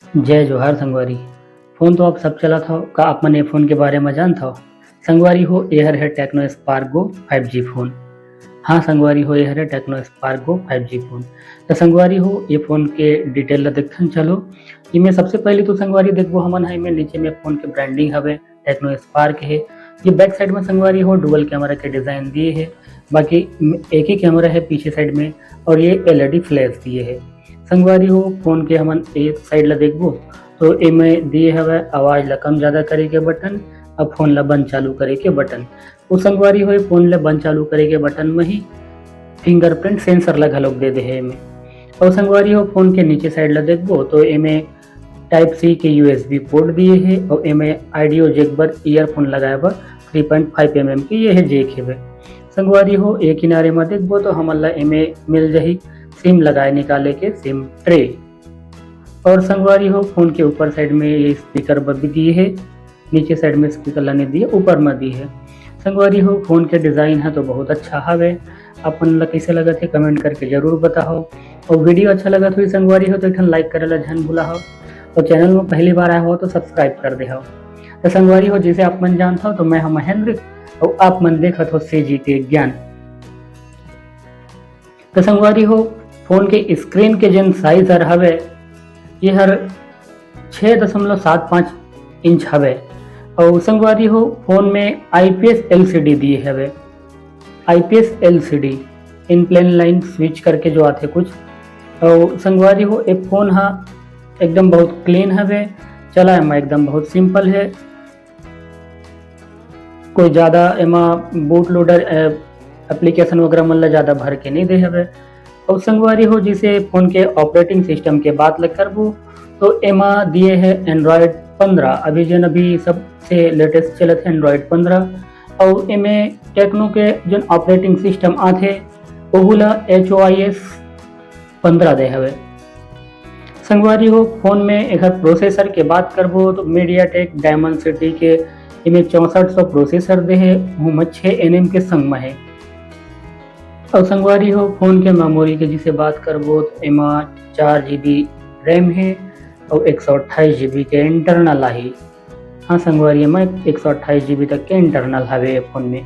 जय जोहार संगवारी। फ़ोन तो आप सब चलात हव, का आपमन ए फ़ोन के बारे म जानत हव? संगवारी हो एहर है Tecno Spark Go 5G phone. हाँ संगवारी हो एहर है Tecno Spark Go 5G phone. त संगवारी हो ए फ़ोन के डिटेल ल देखथन चलो। इमे सबसे पहले तो संगवारी देखबो हमन ह इमे नीचे में फ़ोन के ब्रांडिंग हवे टेक्नो स्पार्क हे। ये बैक साइड में संगवारी हो डुअल कैमरा के डिज़ाइन दिए हे। बाकी एक ही कैमरा है पीछे साइड में और ये एलईडी फ्लैश दिए हे। संगवारी हो फ़ोन के हमन एक साइड ला देखबो तो एमे दिए हवय आवाज़ ला कम ज़्यादा करे के बटन और फ़ोन ला बंद चालू करे के बटन। ओ संगवारी हो फ़ोन ला बंद चालू करे के बटन में ही फिंगरप्रिंट सेंसर ला घलोक दे हे एमे। और संगवारी हो फ़ोन के नीचे साइड ला देखबो तो एमे टाइप सी के यूएसबी पोर्ट दिए हे और एमे ऑडियो जैक बर ईयरफोन लगाए बर 3.5 mm की ये जैक हेवे। संगवारी हो एक किनारे में देखबो तो हमन ला एमे मिल जाही सिम लगाए निकाले के सिम ट्रे। और संगवारी हो फ़ोन के ऊपर साइड में ये स्पीकर बर भी दिए है, नीचे साइड में स्पीकर लाने दिए ऊपर में दिए है। संगवारी हो फ़ोन के डिज़ाइन है तो बहुत अच्छा हवे। आपन ला कैसे लगत हे कमेंट करके ज़रूर बताओ और वीडियो अच्छा लगत होई संगवारी हो तो एक ठन लाइक करे ला झन भुलाओ और चैनल में पहली बार आए हो तो सब्सक्राइब कर देहव। तो संगवारी हो जैसे आप मन जानत हो तो मैं महेंद्र और आप मन देखत हो सीजी के ज्ञान। तो संगवारी हो फ़ोन के स्क्रीन के जेन साइज हर हवे ये हर 6.75 इंच हवे और संगवारी हो फ़ोन में IPS LCD दिए हवे। IPS LCD इन प्लेन लाइन स्विच करके जो आथे कुछ। और संगवारी हो ए फ़ोन हा एकदम बहुत क्लीन हवे, चलाए में एकदम बहुत सिंपल है। कोई ज़्यादा एमा बूट लोडर एप्लीकेशन वगैरह मन ला ज़्यादा भर के नहीं दे हवे। और संगवारी हो जैसे फ़ोन के ऑपरेटिंग सिस्टम के बात ल करबो तो एमा दिए है एंड्रॉयड 15। अभी जेन अभी सबसे लेटेस्ट चलत है एंड्रॉयड 15 और एमे टेक्नो के जेन ऑपरेटिंग सिस्टम आथे ओहू ला HOIS 15 दे हवे। संगवारी हो फ़ोन में एकर प्रोसेसर के बात करबो तो मीडियाटेक डायमेंसिटी के इमे 6400 प्रोसेसर दे हे, ओहू 6 nm के संग में है। और संगवारी हो फ़ोन के मेमोरी के जिसे बात करबो तो एमा 4 GB रैम है और 128 GB के इंटरनल आहे। हाँ संगवारी में 128 GB तक के इंटरनल हवे फ़ोन में।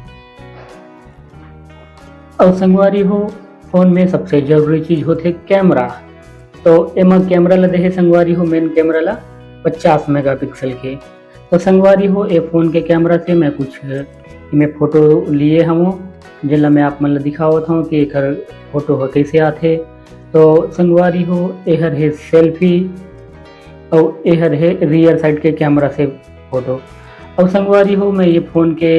और संगवारी हो फ़ोन में सबसे ज़रूरी चीज़ होथे कैमरा। तो एमा कैमरा ला देहे संगवारी हो मेन कैमरा ला 50 मेगापिक्सल के। तो संगवारी हो ए फ़ोन के कैमरा से मैं कुछ इमे फ़ोटो लिए हूँ जेला मैं आप मन ला दिखावत हूँ कि एकर फ़ोटो ह कैसे आथे। तो संगवारी हो एहर है सेल्फी और एहर है रियर साइड के कैमरा से फ़ोटो। और संगवारी हो मैं ये फ़ोन के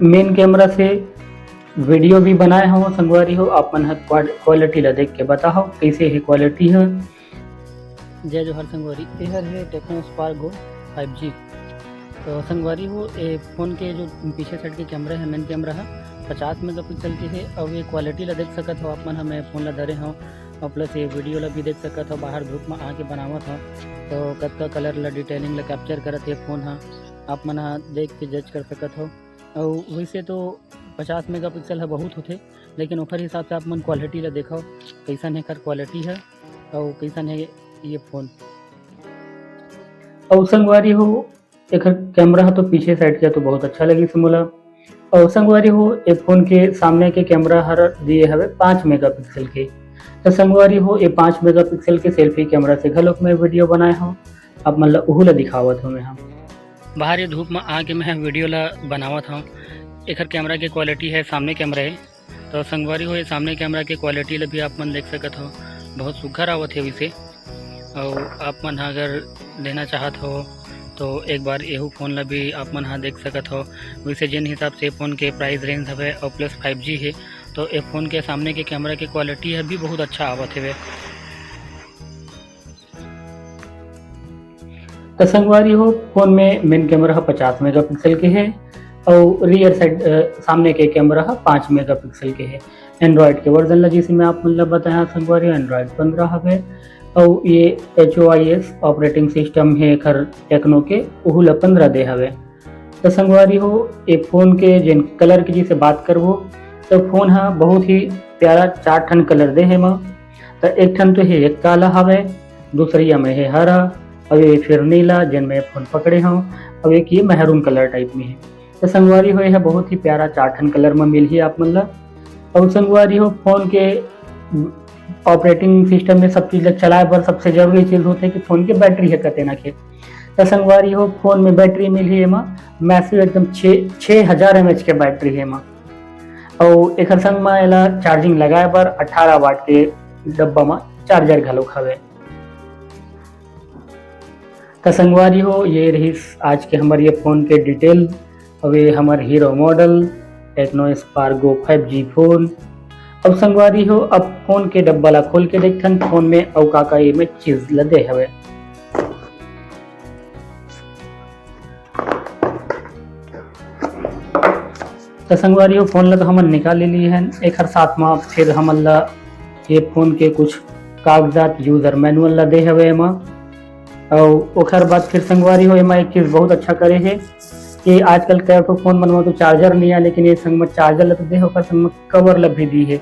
मेन कैमरा से वीडियो भी बनाए हूँ। संगवारी हो आप मन क्वालिटी ला देख के बताओ कैसे है क्वालिटी है। जय जोहार संगवारी, एहर है टेक्नो स्पार्क गो 5G। तो संगवारी हो ए फ़ोन के जो पीछे साइड के कैमरा है मेन कैमरा है 50 मेगापिक्सल के है और ये क्वालिटी ला देख सकत हो आप मन। मैं फ़ोन ला धरे हूँ और प्लस ये वीडियो ला भी देख सकत हो बाहर धूप में आके बनावत हो तो कतका कलर ला डिटेलिंग ला कैप्चर करत है फ़ोन हा आप मन देख के जज कर सकत हो। और वैसे तो 50 मेगापिक्सल है बहुत होथे लेकिन ओखर हिसाब से आप मन क्वालिटी ला देखो कैसन है क्वालिटी है और कैसन है ये फ़ोन। और संगवारी हो एक कैमरा है तो पीछे साइड के तो बहुत अच्छा लगी मोला। और संगवारी हो ए फ़ोन के सामने के कैमरा हर दिए हवे 5 मेगापिक्सल के। तो संगवारी हो ये 5 मेगापिक्सल के सेल्फी कैमरा से घलोक मैं वीडियो बनाए हूँ आप मन ला ओहू ला दिखावत हूँ। मैं हम बाहर ये धूप में आके मैं वीडियो ला बनावत हूँ। एकर कैमरा के क्वालिटी है सामने कैमरा है। तो संगवारी हो ये सामने कैमरा के क्वालिटी ला भी आप मन देख सकत हो बहुत सुघर आवत है वैसे। और आप मन अगर लेना चाहत हो तो एक बार एहू फ़ोन ला भी आप मन देख सकत हो। वैसे जिन हिसाब से फ़ोन के प्राइस रेंज हवे और प्लस 5G है तो ए फ़ोन के सामने के कैमरा की क्वालिटी है भी बहुत अच्छा आवत है। तो संगवारी हो फ़ोन में मेन कैमरा 50 मेगापिक्सल के है और रियर साइड सामने के कैमरा 5 मेगापिक्सल के है। एंड्रॉयड के वर्जन ला जिसे मैं आप मन ला बताया संगवारी एंड्रॉयड 15 हवे और ये HOIS ऑपरेटिंग सिस्टम है खर टेक्नो के ओहू ला 15 दे हवे। तो संगवारी हो ए फ़ोन के जेन कलर की जिसे बात करबो तो फ़ोन हा बहुत ही प्यारा 4 ठन कलर दे हे म। तो एक ठन तो है एक काला हवे दूसरी में है हरा और ये फिर नीला जिनमें फ़ोन पकड़े हों और एक ये मैरून कलर टाइप में है। तो संगवारी हो यह बहुत ही प्यारा चाठन कलर में मिल ही आप मन ला। और संगवारी हो फ़ोन के ऑपरेटिंग सिस्टम में सब चीज़ चलाए बर सबसे जरूरी चीज़ होते है कि फ़ोन के बैटरी है कतेना के। तो संगवारी हो फ़ोन में बैटरी मिली एमा मैसिव एकदम 6000 mAh के बैटरी है एमा। और एक संग में एला चार्जिंग लगाए बर 18 वाट के डब्बा में चार्जर घलोक हवे। तो संगवारी हो ये रही आज के हमारे ये फ़ोन के डिटेल। और ये हमारे hero model Tecno Spark Go 5G phone. अब संगवारी हो अब फ़ोन के डब्बा ला खोल के देखथन फ़ोन में और का ये में चीज़ ला दे हवे। तो संगवारी हो फ़ोन ला तो हमन निकाल ले लिए हैं। एक साथ में फिर हमन ला ये फ़ोन के कुछ कागजात यूज़र मैनुअल ला दे हवे एमा। और ओखर बाद फिर संगवारी हो एमा एक चीज़ बहुत अच्छा करे है कि आजकल कई ठो फ़ोन मन में तो चार्जर नहीं है, लेकिन ये संग में चार्जर ला तो दे ओखर संग में कवर ला भी दी है।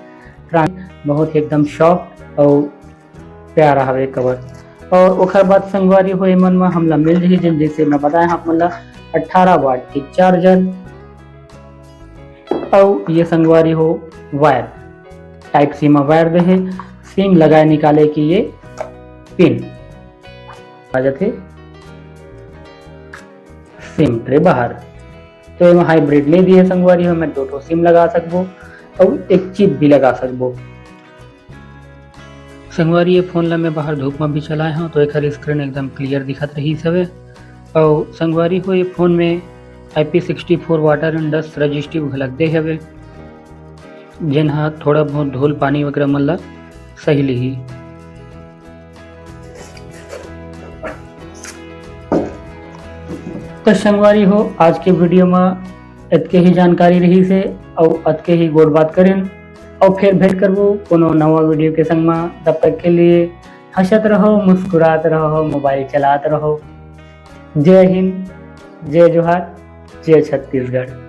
बहुत ही एकदम सॉफ्ट और प्यारा हवे कवर। और ओखर बाद संगवारी हो एमन में हमला मिल रही जिन जैसे मैं बताया आप मन ला 18 वाट की चार्जर। और ये संगवारी हो वायर टाइप सी में वायर दे है। सिम लगाए निकाले की ये पिन आ जाते सिम ट्रे बाहर। तो ये हाइब्रिड ले दी है संगवारी हो, मैं 2 सिम लगा सकबो और एक चिप भी लगा सकबो। संगवारी ये फ़ोन ला मैं बाहर धूप में भी चलाए हूँ तो एक स्क्रीन एकदम क्लियर दिखत रही सवे। और संगवारी हो ये फ़ोन में IP64 water and dust resistive घलक दे हवे, जिन हा थोड़ा बहुत धूल पानी वगैरह मन ला सही लिही। तो संगवारी हो आज के वीडियो में इतके ही जानकारी रही से और अतके ही गोड़ बात करें और फिर भेंट करबो कोनो नवा वीडियो के संग में। तब तक के लिए हंसत रहो, मुस्कुरात रहो, मोबाइल चलाते रहो। जय हिंद, जय जोहार, जय छत्तीसगढ़।